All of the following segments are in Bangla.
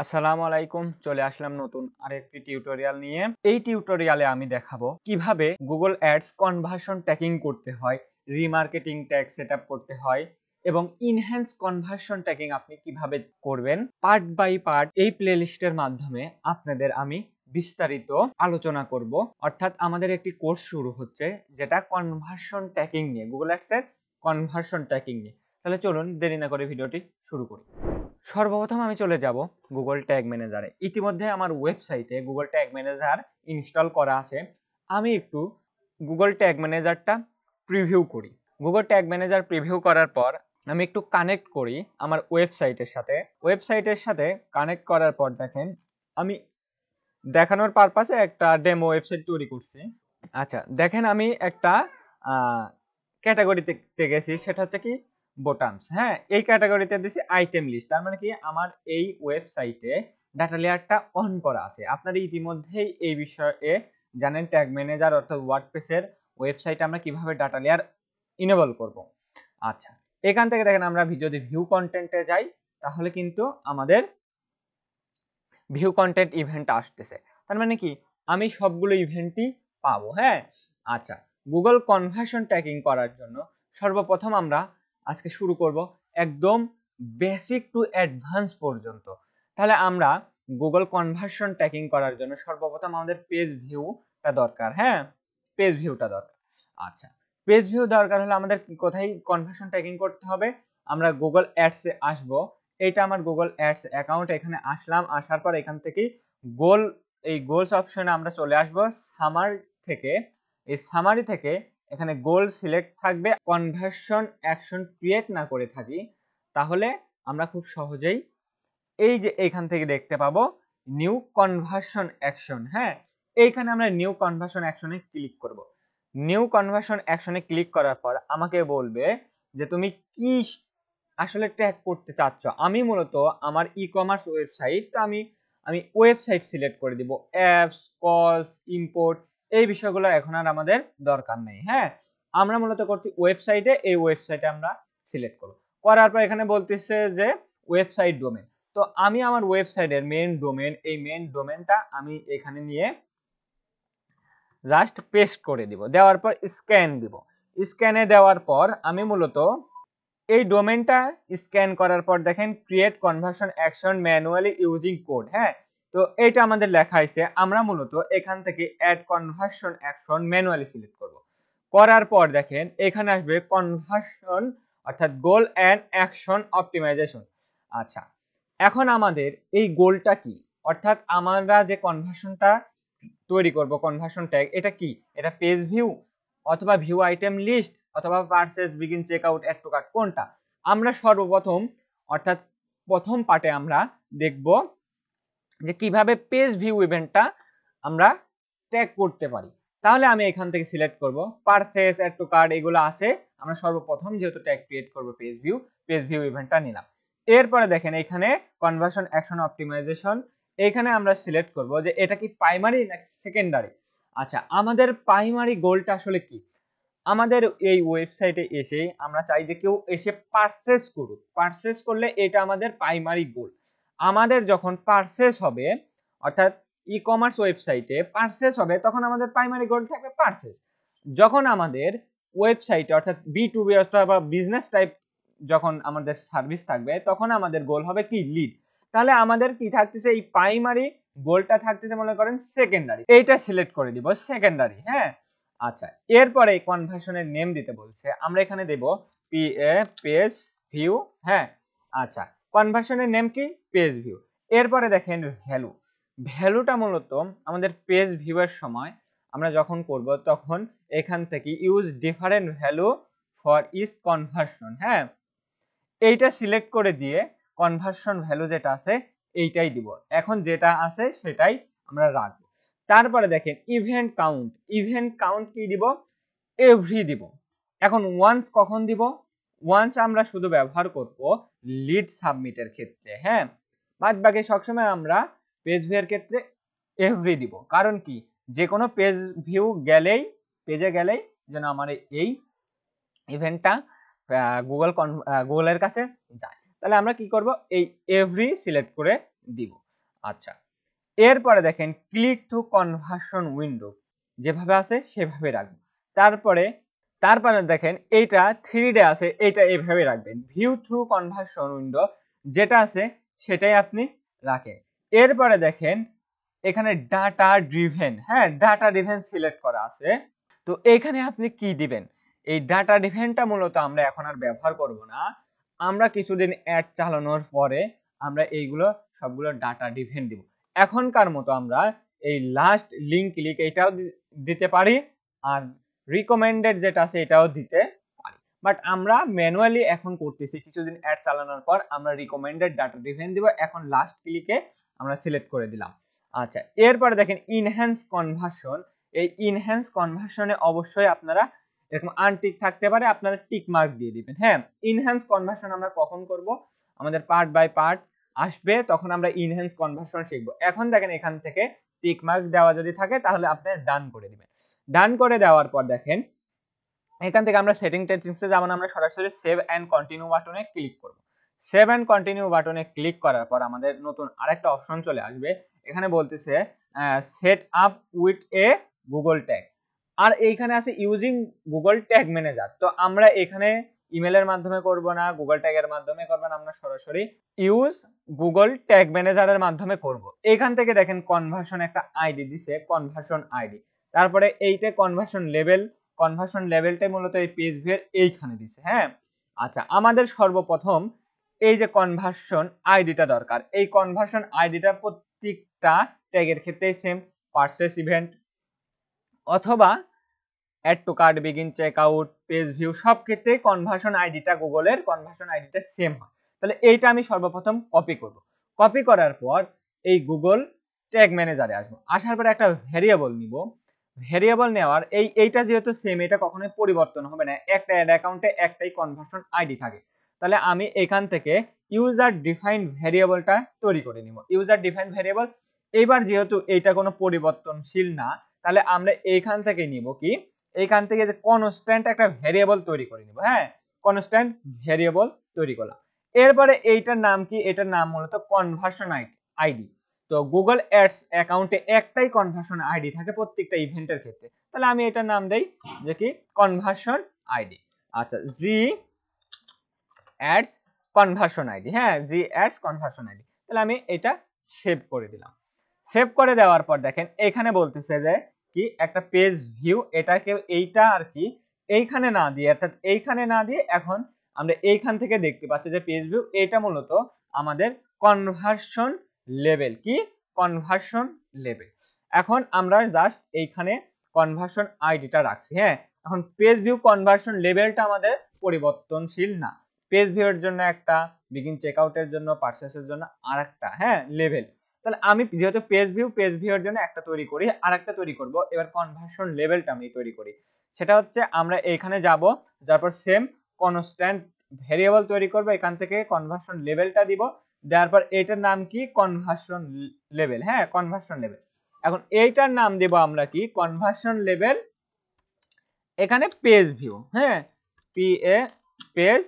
আসসালামু আলাইকুম, চলে আসলাম নতুন আরেকটি টিউটোরিয়াল নিয়ে। এই টিউটোরিয়ালে আমি দেখাবো কিভাবে গুগল অ্যাডস কনভার্সন ট্র্যাকিং করতে হয়, রিমার্কেটিং ট্যাগ সেটআপ করতে হয় এবং ইনহ্যান্স কনভার্সন ট্র্যাকিং আপনি কিভাবে করবেন। পার্ট বাই পার্ট এই প্লেলিস্টের মাধ্যমে আপনাদের আমি বিস্তারিত আলোচনা করব। অর্থাৎ আমাদের একটি কোর্স শুরু হচ্ছে যেটা কনভার্সন ট্র্যাকিং নিয়ে, গুগল অ্যাডসের কনভার্সন ট্র্যাকিং নিয়ে। তাহলে চলুন দেরি না করে ভিডিওটি শুরু করি। সর্বপ্রথম আমি চলে যাব গুগল ট্যাগ ম্যানেজারে। ইতিমধ্যে আমার ওয়েবসাইটে গুগল ট্যাগ ম্যানেজার ইনস্টল করা আছে। আমি একটু গুগল ট্যাগ ম্যানেজারটা প্রিভিউ করি। গুগল ট্যাগ ম্যানেজার প্রিভিউ করার পর আমি একটু কানেক্ট করি আমার ওয়েবসাইটের সাথে কানেক্ট করার পর দেখেন আমি দেখানোর পারপাসে একটা ডেমো ওয়েবসাইট তৈরি করছি। আচ্ছা, দেখেন আমি একটা ক্যাটাগরিতে গেছি, সেটা হচ্ছে কি বোটামস। হ্যাঁ, এই ক্যাটাগরিতে দিছি আইটেম লিস্ট। তার মানে কি আমার এই ওয়েবসাইটে ডাটা লেয়ারটা অন করা আছে। আপনারা ইতিমধ্যেই এই বিষয়ে জানেন ট্যাগ ম্যানেজার অর্থাৎ ওয়ার্ডপ্রেসের ওয়েবসাইটে আমরা কিভাবে ডাটা লেয়ার ইনেবল করব। আচ্ছা, এখান থেকে দেখেন আমরা যদি ভিউ কন্টেন্টে যাই তাহলে কিন্তু আমাদের ভিউ কন্টেন্ট ইভেন্ট আসতেছে। তার মানে কি আমি সবগুলো ইভেন্টই পাবো। হ্যাঁ, আচ্ছা, গুগল কনভার্সন ট্র্যাকিং করার জন্য সর্বপ্রথম আমরা আজকে শুরু করব একদম বেসিক টু অ্যাডভান্স পর্যন্ত। তাহলে আমরা গুগল কনভার্সন ট্র্যাকিং করার জন্য সর্বপ্রথম আমাদের পেজ ভিউটা দরকার। হ্যাঁ, পেজ ভিউটা দরকার। আচ্ছা, পেজ ভিউ দরকার হলে আমাদের কোথায় কনভার্সন ট্র্যাকিং করতে হবে? আমরা গুগল অ্যাডসে আসবো। এইটা আমার গুগল অ্যাডস অ্যাকাউন্ট। এখানে আসলাম, আসার পর এখান থেকে গোলস অপশনে আমরা চলে আসব। সামারি থেকে এখানে গোল সিলেক্ট থাকবে। কনভার্সন অ্যাকশন ক্রিয়েট না করে থাকি তাহলে আমরা খুব সহজেই এই যে এইখান থেকে দেখতে পাবো নিউ কনভার্সন অ্যাকশন। হ্যাঁ, এইখানে আমরা নিউ কনভার্সন অ্যাকশনে ক্লিক করব। নিউ কনভার্সন অ্যাকশনে ক্লিক করার পর আমাকে বলবে যে তুমি কি আসলে ট্যাগ করতে চাচ্ছ। আমি মূলত আমার ই কমার্স ওয়েবসাইট, তো আমি ওয়েবসাইট সিলেক্ট করে দিব। অ্যাপস, কলস, ইম্পোর্ট এই বিষয়গুলো এখন আর আমাদের দরকার নেই। হ্যাঁ, আমরা মূলত করছি ওয়েবসাইটে, এই ওয়েবসাইটে আমরা সিলেক্ট করব। করার পর এখানে বলতেছে যে ওয়েবসাইট ডোমেন। তো আমি আমার ওয়েবসাইটের মেইন ডোমেন, এই মেইন ডোমেনটা আমি এখানে নিয়ে জাস্ট পেস্ট করে দিব। দেওয়ার পর স্ক্যান দিব। স্ক্যানে দেওয়ার পর আমি মূলত এই ডোমেনটা স্ক্যান করার পর দেখেন create conversion action manually using code. হ্যাঁ, তো এইটা আমাদের লেখা আছে। আমরা মূলত এখান থেকে add conversion action manually select করব। করার পর দেখেন এখানে আসবে কনভার্সন অর্থাৎ গোল অ্যান্ড অ্যাকশন অপটিমাইজেশন। আচ্ছা, এখন আমাদের এই গোলটা কি, অর্থাৎ আমরা যে কনভার্সনটা তৈরি করব কনভার্সন ট্যাগ, এটা কি? এটা পেজ ভিউ অথবা ভিউ আইটেম লিস্ট অথবা purchase, begin, check out, add to cart, কোনটা? আমরা সর্বপ্রথম অর্থাৎ প্রথম পার্টে আমরা দেখব যে কিভাবে পেজ ভিউ ইভেন্টটা আমরা ট্যাগ করতে পারি। তাহলে আমি এখান থেকে সিলেক্ট করব পারচেজ, অ্যাড টু কার্ট, এগুলো আছে। আমরা সর্বপ্রথম যেহেতু ট্যাগ ক্রিয়েট করব পেজ ভিউ ইভেন্টটা নিলাম। এরপরে দেখেন এখানে কনভার্সন অ্যাকশন অপটিমাইজেশন, এখানে আমরা সিলেক্ট করব যে এটা কি প্রাইমারি নাকি সেকেন্ডারি। আচ্ছা, আমাদের প্রাইমারি গোলটা আসলে কি? আমাদের এই ওয়েবসাইটে এসে আমরা চাই যে কেউ এসে পারচেজ করুক। পারচেজ করলে এটা আমাদের প্রাইমারি গোল। আমাদের যখন পারচেজ হবে অর্থাৎ ই কমার্স ওয়েবসাইটে পারচেজ হবে তখন আমাদের প্রাইমারি গোল থাকবে পারচেজ। যখন আমাদের ওয়েবসাইটে অর্থাৎ B2B অথবা বিজনেস টাইপ যখন আমাদের সার্ভিস থাকবে তখন আমাদের গোল হবে কি? লিড। তাহলে আমাদের কি থাকতেছে? এই প্রাইমারি গোলটা থাকতেছে মনে করেন সেকেন্ডারি। এইটা সিলেক্ট করে দিব সেকেন্ডারি। হ্যাঁ, আচ্ছা, এরপরে কনভার্সনের নেম দিতে বলছে। আমরা এখানে দেব পেজ ভিউ। হ্যাঁ, আচ্ছা, কনভার্সনের নেম কি? Page view. এরপরে দেখেন ভ্যালুটা মূলত আমাদের পেজ ভিউয়ের সময় আমরা যখন করব তখন এখান থেকে use different value for each conversion. হ্যাঁ, এইটা সিলেক্ট করে দিয়ে কনভার্সন ভ্যালু যেটা আছে এইটাই দিব। এখন যেটা আছে সেটাই আমরা রাখবো। তারপরে দেখেন ইভেন্ট কাউন্ট কি দিব? এভরি দিব। এখন ওয়ান্স কখন দিব? ওয়ান্স আমরা শুধু ব্যবহার করব লিড সাবমিটের ক্ষেত্রে। হ্যাঁ, বাদ বাকি সবসময় আমরা পেজ ভিউ এর ক্ষেত্রে এভরি দিব। কারণ কি? যে কোনো পেজে গেলেই যেন আমার এই ইভেন্টটা গুগলের কাছে যায়। তাহলে আমরা কি করব? এই এভরি সিলেক্ট করে দিব। আচ্ছা, এরপরে দেখেন ক্লিক টু কনভার্সন উইন্ডো যেভাবে আছে সেভাবে রাখবেন। তারপরে তারপরে দেখেন এইটা 3D আছে, এইটা এইভাবে রাখবেন। ভিউ থ্রু কনভার্সন উইন্ডো যেটা আছে সেটাই আপনি রাখেন। এরপরে দেখেন এখানে ডাটা ড্রিভেন, হ্যাঁ ডাটা ড্রিভেন সিলেক্ট করা আছে। তো এইখানে আপনি কি দিবেন? এই ডাটা ড্রিভেনটা মূলত আমরা এখন আর ব্যবহার করব না। আমরা কিছুদিন অ্যাড চালানোর পরে আমরা এইগুলো সবগুলো ডাটা ড্রিভেন দিব। এখনকার মতো আমরা এই লাস্ট লিংক ক্লিক এটাও দিতে পারি, আর রিকমেন্ডেড যেটা আছে এটাও দিতে পারি। বাট আমরা ম্যানুয়ালি এখন করতেছি, কিছুদিন অ্যাড চালানোর পর আমরা রিকমেন্ডেড ডাটা ড্রিভেন দিব। এখন লাস্ট ক্লিকে আমরা সিলেক্ট করে দিলাম। আচ্ছা, এরপরে দেখেন ইনহ্যান্স কনভার্সন। এই ইনহ্যান্স কনভার্সনে অবশ্যই আপনারা এরকম আনটিক থাকতে পারে, আপনারা টিক মার্ক দিয়ে দিবেন। হ্যাঁ, ইনহ্যান্স কনভার্সন আমরা কখন করব? আমাদের পার্ট বাই পার্ট আসবে, তখন আমরা ইনহ্যান্স কনভার্সন শিখব। এখন দেখেন এখান থেকে টিক মার্ক দেওয়া যদি থাকে তাহলে আপনি ডান করে দিবেন। ডান করে দেওয়ার পর দেখেন এখান থেকে আমরা সেটিং টেটিংসে যাব না, আমরা সরাসরি সেভ এন্ড কন্টিনিউ বাটনে ক্লিক করব। সেভ এন্ড কন্টিনিউ বাটনে ক্লিক করার পর আমাদের নতুন আরেকটা অপশন চলে আসবে। এখানে বলতেছে set up with a Google tag, আর এইখানে আছে ইউজিং গুগল ট্যাগ ম্যানেজার। তো আমরা এখানে ইমেলের মাধ্যমে করব না, গুগল ট্যাগের মাধ্যমে করব না, আমরা সরাসরি ইউজ গুগল ট্যাগ ম্যানেজারের মাধ্যমে করব। এখান থেকে দেখেন কনভার্সন একটা আইডি দিছে, কনভার্সন আইডি। তারপরে এইটা কনভার্সন লেভেল, কনভার্সন লেভেলটাই মূলত এই পেজ ভিউর এইখানে দিছে। হ্যাঁ, আচ্ছা আমাদের সর্বপ্রথম এই যে কনভার্সন আইডিটা দরকার। এই কনভার্সন আইডিটা প্রত্যেকটা ট্যাগের ক্ষেত্রেই সেম, পারচেস ইভেন্ট অথবা add to cart, begin check out, page view সব ক্ষেত্রেই কনভার্সন আইডিটা গুগলের কনভার্সন আইডিটা সেম হয়। তাহলে এইটা আমি সর্বপ্রথম কপি করব। কপি করার পর এই গুগল ট্যাগ ম্যানেজারে আসবো। আসার পরে একটা ভেরিয়েবল নিব। ভেরিয়েবল নেওয়ার এইটা যেহেতু সেম, এটা কখনোই পরিবর্তন হবে না, একটা অ্যাড অ্যাকাউন্টে একটাই কনভার্সন আইডি থাকে। তাহলে আমি এখান থেকে ইউজার ডিফাইন্ড ভেরিয়েবলটা তৈরি করে নিব। ইউজার ডিফাইন্ড ভেরিয়েবল এইবার যেহেতু এইটা কোনো পরিবর্তনশীল না, তাহলে আমরা এইখান থেকে নিব কি, এইখান থেকে যে কনস্ট্যান্ট একটা ভেরিয়েবল তৈরি করে নিব। হ্যাঁ, কনস্ট্যান্ট ভেরিয়েবল তৈরি করলাম। এরপরে এইটার নাম কি? এটার নাম মূলত কনভার্সন আইডি। তো গুগল অ্যাডস অ্যাকাউন্টে একটাই কনভার্সন আইডি থাকে প্রত্যেকটা ইভেন্টের ক্ষেত্রে। তাহলে আমি এটার নাম দেই যে কি কনভার্সন আইডি। আচ্ছা, জি অ্যাডস কনভার্সন আইডি। হ্যাঁ, জি অ্যাডস কনভার্সন আইডি। তাহলে আমি এটা সেভ করে দিলাম। সেভ করে দেওয়ার পর দেখেন এখানে বলতেছে যে কি একটা পেজ ভিউ, এটাকে এইটা আর কি এইখানে না দিয়ে, অর্থাৎ এইখানে না দিয়ে এখন আমরা এইখান থেকে দেখতে পাচ্ছি যে পেজ ভিউ এটা মূলত আমাদের কনভার্সন লেভেল। কি কনভার্সন লেভেল। এখন আমরা জাস্ট এইখানে কনভার্সন আইডিটা রাখছি। হ্যাঁ, এখন পেজ ভিউ কনভার্সন লেভেলটা আমাদের পরিবর্তনশীল না। পেজ ভিউর জন্য একটা, বিগিন চেকআউটের জন্য, পারচেসের জন্য আরেকটা, হ্যাঁ লেভেল। তাহলে আমি যেহেতু পেজ ভিউর জন্য একটা তৈরি করি, আরেকটা তৈরি করব। এবার কনভার্সন লেভেলটা আমি তৈরি করি। সেটা হচ্ছে আমরা এখানে যাব, তারপর সেম কনস্ট্যান্ট ভেরিয়েবল তৈরি করব, এখান থেকে কনভার্সন লেভেলটা দিব, দেওয়ার পর এটার নাম কি কনভার্সন লেভেল। হ্যাঁ, কনভার্সন লেভেল। এখন এইটার নাম দেব আমরা কি কনভার্সন লেভেল, এখানে পেজ ভিউ। হ্যাঁ, পি এ পেজ,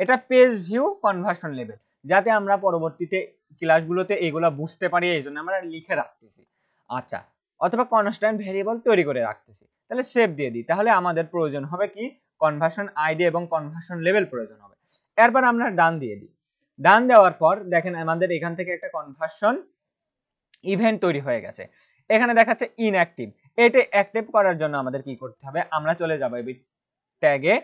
এটা পেজ ভিউ কনভার্সন লেভেল, যাতে আমরা পরবর্তীতে ক্লাসগুলোতে এগুলা বুঝতে পারি, এই জন্য আমরা লিখে রাখতেছি। আচ্ছা, অথবা কনস্ট্যান্ট ভেরিয়েবল তৈরি করে রাখতেছি। তাহলে সেভ দিয়ে দিই। তাহলে আমাদের প্রয়োজন হবে কি কনভার্সন আইডি এবং কনভার্সন লেভেল প্রয়োজন হবে। এরপর আমরা ডান দিয়ে দিই। ডান দেওয়ার পর দেখেন আমাদের এখান থেকে একটা কনভার্সন ইভেন্ট তৈরি হয়ে গেছে। এখানে দেখাচ্ছে ইনঅ্যাক্টিভ। এটা অ্যাক্টিভ করার জন্য আমাদের কি করতে হবে? আমরা চলে যাব এই ট্যাগে।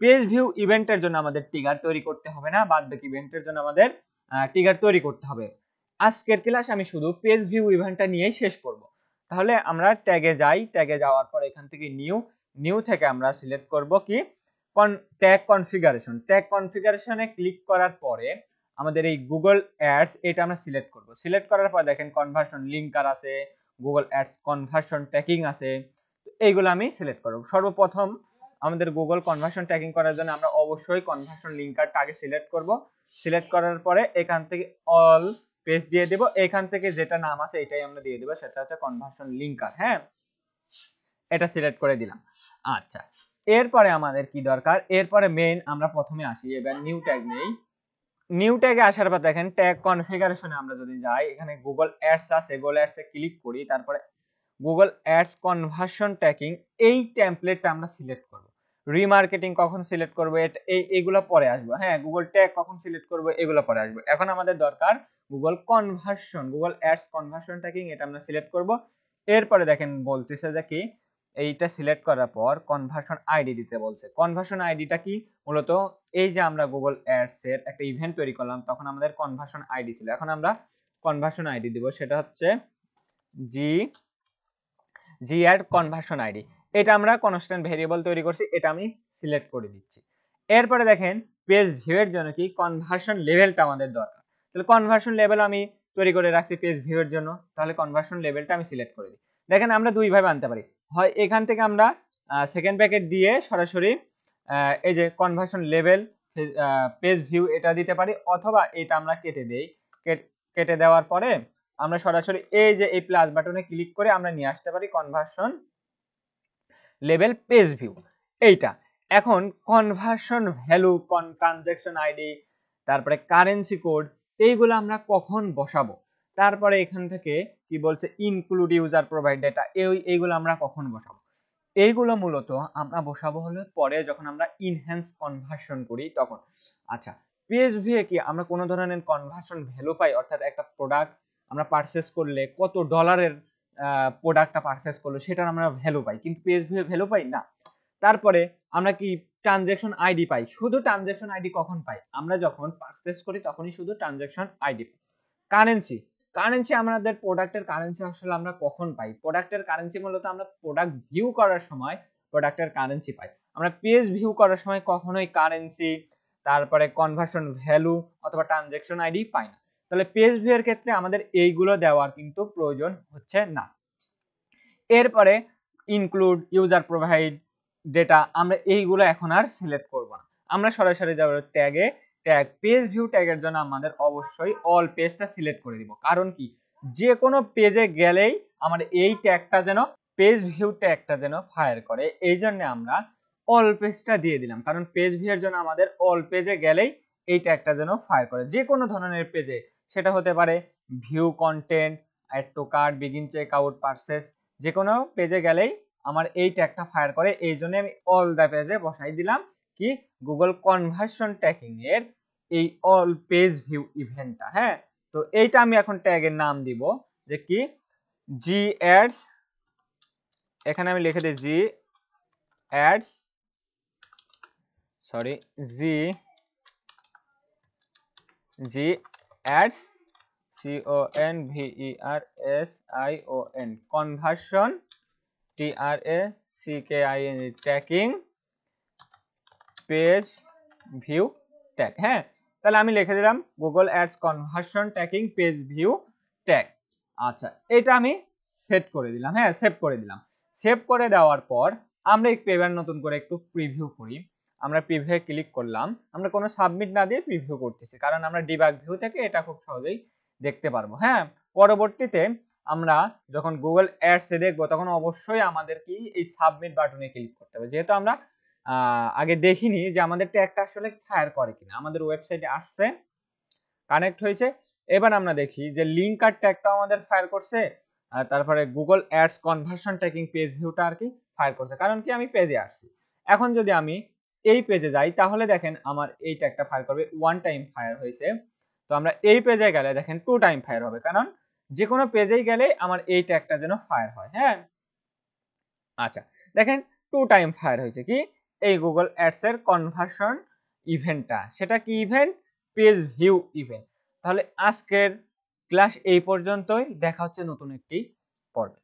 পেজ ভিউ ইভেন্টের জন্য আমাদের ট্রিগার তৈরি করতে হবে না, বাদ বাকি ইভেন্টের জন্য আমাদের ট্রিগার তৈরি করতে হবে। আজকের ক্লাস আমি শুধু পেজ ভিউ ইভেন্টটা নিয়েই শেষ করব। তাহলে আমরা ট্যাগে যাই। ট্যাগে যাওয়ার পর এখান থেকে নিউ থেকে আমরা সিলেক্ট করব কি ট্যাগ কনফিগারেশন। ট্যাগ কনফিগারেশনে ক্লিক করার পরে আমাদের এই গুগল অ্যাডস এটা আমরা সিলেক্ট করব। সিলেক্ট করার পর দেখেন কনভার্সন লিঙ্কার আছে, গুগল অ্যাডস কনভার্সন ট্র্যাকিং আছে, এইগুলো আমি সিলেক্ট করব। সর্বপ্রথম আমাদের গুগল কনভার্সন ট্র্যাকিং করার জন্য আমরা অবশ্যই কনভার্সন লিঙ্কারটা আগে সিলেক্ট করব। সিলেক্ট করার পরে এখান থেকে অল পেজ দিয়ে দেব। এখান থেকে যেটা নাম আছে এটাই আমরা দিয়ে দেব, সেটা হচ্ছে কনভার্সন লিঙ্কার। হ্যাঁ, এটা সিলেক্ট করে দিলাম। আচ্ছা, এরপরে আমাদের কি দরকার? এরপরে মেইন আমরা প্রথমে আসি, এবার নিউ ট্যাগ নেই। নিউ ট্যাগে আসার পর দেখেন ট্যাগ কনফিগারেশনে আমরা যদি যাই, এখানে গুগল অ্যাডস আছে, গুগল অ্যাডসে ক্লিক করি, তারপরে গুগল অ্যাডস কনভার্সন ট্র্যাকিং এই টেমপ্লেটটা আমরা সিলেক্ট করব। রিমার্কেটিং কখন সিলেক্ট করব এইগুলো পরে আসবো, হ্যাঁ গুগল ট্যাগ কখন সিলেক্ট করব এগুলো পরে আসবো। এখন আমাদের দরকার Google conversion, Google Ads conversion tracking, এটা আমরা সিলেক্ট করব। এরপরে দেখেন বলতেছে যে কি এইটা সিলেক্ট করার পর কনভার্সন আইডি দিতে বলছে। কনভার্সন আইডিটা কি, মূলত এই যে আমরা গুগল অ্যাডস এর একটা ইভেন্ট তৈরি করলাম তখন আমাদের কনভার্সন আইডি ছিল, এখন আমরা কনভার্সন আইডি দিব, সেটা হচ্ছে জি অ্যাড কনভার্সন আইডি। এটা আমরা কনস্ট্যান্ট ভেরিয়েবল তৈরি করছি, এটা আমি সিলেক্ট করে দিচ্ছি। এরপরে দেখেন পেজ ভিউ এর জন্য কি কনভার্সন লেভেলটা আমাদের দরকার, তাহলে কনভার্সন লেভেল আমি তৈরি করে রাখছি পেজ ভিউ এর জন্য, তাহলে কনভার্সন লেভেলটা আমি সিলেক্ট করে দিই। দেখেন আমরা দুইভাবে আনতে পারি, হয় এখান থেকে আমরা সেকেন্ড প্যাকেট দিয়ে সরাসরি এই যে কনভার্সন লেভেল পেজ ভিউ এটা দিতে পারি, অথবা এটা আমরা কেটে দেই। কেটে দেওয়ার পরে আমরা সরাসরি এই যে এই প্লাস বাটনে ক্লিক করে আমরা নিয়ে আসতে পারি কনভার্সন লেভেল পেজ ভিউ এইটা। এখন কনভার্সন ভ্যালু, ট্রানজ্যাকশন আইডি, তারপরে কারেন্সি কোড, এইগুলো আমরা কখন বসাবো, তারপরে এখান থেকে কি বলছে ইনক্লুড ইউজার প্রোভাইড ডেটা, এইগুলো আমরা কখন বসাবো, এইগুলো মূলত আমরা বসাবো হলে পরে যখন আমরা ইনহ্যান্স কনভার্সন করি তখন। আচ্ছা, পেজ ভিউ কি আমরা কোনো ধরনের কনভার্সন ভ্যালু পাই, অর্থাৎ একটা প্রোডাক্ট আমরা পারচেস করলে কত ডলারের প্রোডাক্টটা পারচেস করলো সেটার আমরা ভ্যালু পাই, কিন্তু পেজ ভিউ ভ্যালু পাই না। তারপরে আমরা কি ট্রানজ্যাকশন আইডি পাই, শুধু ট্রানজ্যাকশন আইডি কখন পাই, আমরা যখন পারচেস করি তখনই শুধু ট্রানজ্যাকশন আইডি পাই। কারেন্সি, কারেন্সি আমাদের প্রোডাক্টের কারেন্সি আসলে আমরা কখন পাই, প্রোডাক্টের কারেন্সি মূলত আমরা প্রোডাক্ট ভিউ করার সময় প্রোডাক্টের কারেন্সি পাই, আমরা পেজ ভিউ করার সময় কখনোই কারেন্সি, তারপরে কনভার্সন ভ্যালু অথবা ট্রানজ্যাকশন আইডি পাই না। তাহলে পেজ ভিউ এর ক্ষেত্রে আমাদের এইগুলো দেওয়ার কিন্তু প্রয়োজন হচ্ছে না। এরপরে ইনক্লুড ইউজার প্রোভাইড ডেটা, আমরা এইগুলো এখন আর সিলেক্ট করব না, আমরা সরাসরি যাব ট্যাগে, ট্যাগ পেজ ভিউ ট্যাগের জন্য আমাদের অবশ্যই অল পেজটা সিলেক্ট করে দিব। কারণ কি, যে কোনো পেজে গেলেই আমার এই ট্যাগটা যেন পেজ ভিউ ট্যাগটা যেন ফায়ার করে, এই জন্য আমরা অল পেজটা দিয়ে দিলাম। কারণ পেজ ভিউ এর জন্য আমাদের অল পেজে গেলেই এই ট্যাগটা যেন ফায়ার করে, যে কোনো ধরনের পেজে, সেটা হতে পারে view content, add to cart, begin check out, purchase, যে কোনো পেজে গেলেই আমার এই ট্যাগটা ফায়ার করে, এই জন্য আমি অল দ্য পেজে বসাই দিলাম কি গুগল কনভার্সন ট্র্যাকিং এর এই অল পেজ ভিউ ইভেন্টটা। হ্যাঁ, তো এইটা আমি এখন ট্যাগের নাম দিব যে কি জি অ্যাডস, এখানে আমি লিখে দিই G Ads, sorry G Ads CONVERSION conversion TRACKIN tracking page view tag. হ্যাঁ, তাহলে আমি লিখে দিলাম Google Ads conversion tracking page view tag. আচ্ছা, এটা আমি সেট করে দিলাম, হ্যাঁ সেভ করে দিলাম। সেভ করে দেওয়ার পর আমরা এবার নতুন করে একটু প্রিভিউ করি। আমরা প্রিভিউ ক্লিক করলাম, আমরা কোনো সাবমিট না দিয়ে প্রিভিউ করতেছি, কারণ আমরা ডিবাগ ভিউ থেকে এটা খুব সহজেই দেখতে পারবো। হ্যাঁ, পরবর্তীতে আমরা যখন গুগল অ্যাডসে দেখবো তখন অবশ্যই আমাদের কি এই সাবমিট বাটনে ক্লিক করতে হবে, যেহেতু আমরা আগে দেখিনি যে আমাদের ট্যাগটা আসলে ফায়ার করে কিনা। আমাদের ওয়েবসাইটে আসছে, কানেক্ট হয়েছে, এবার আমরা দেখি যে লিঙ্ক আর ট্যাগটা আমাদের ফায়ার করছে, তারপরে Google Ads conversion tracking page ভিউটা আর কি ফায়ার করছে, কারণ কি আমি পেজে আসছি। এখন যদি আমি এই পেজে যাই তাহলে দেখেন আমার এই ট্যাগটা ফায়ার করবে, ওয়ান টাইম ফায়ার হয়েছে। তো আমরা এই পেজে গেলে দেখেন টু টাইম ফায়ার হবে, কারণ যে কোনো পেজেই গেলে আমার এই ট্যাগটা যেন ফায়ার হয়। হ্যাঁ, আচ্ছা দেখেন টু টাইম ফায়ার হয়েছে কি এই গুগল অ্যাডস এর কনভার্সন ইভেন্টটা, সেটা কি ইভেন্ট, পেজ ভিউ ইভেন্ট। তাহলে আজকের ক্লাস এই পর্যন্তই, দেখা হচ্ছে নতুন একটি পর্বে।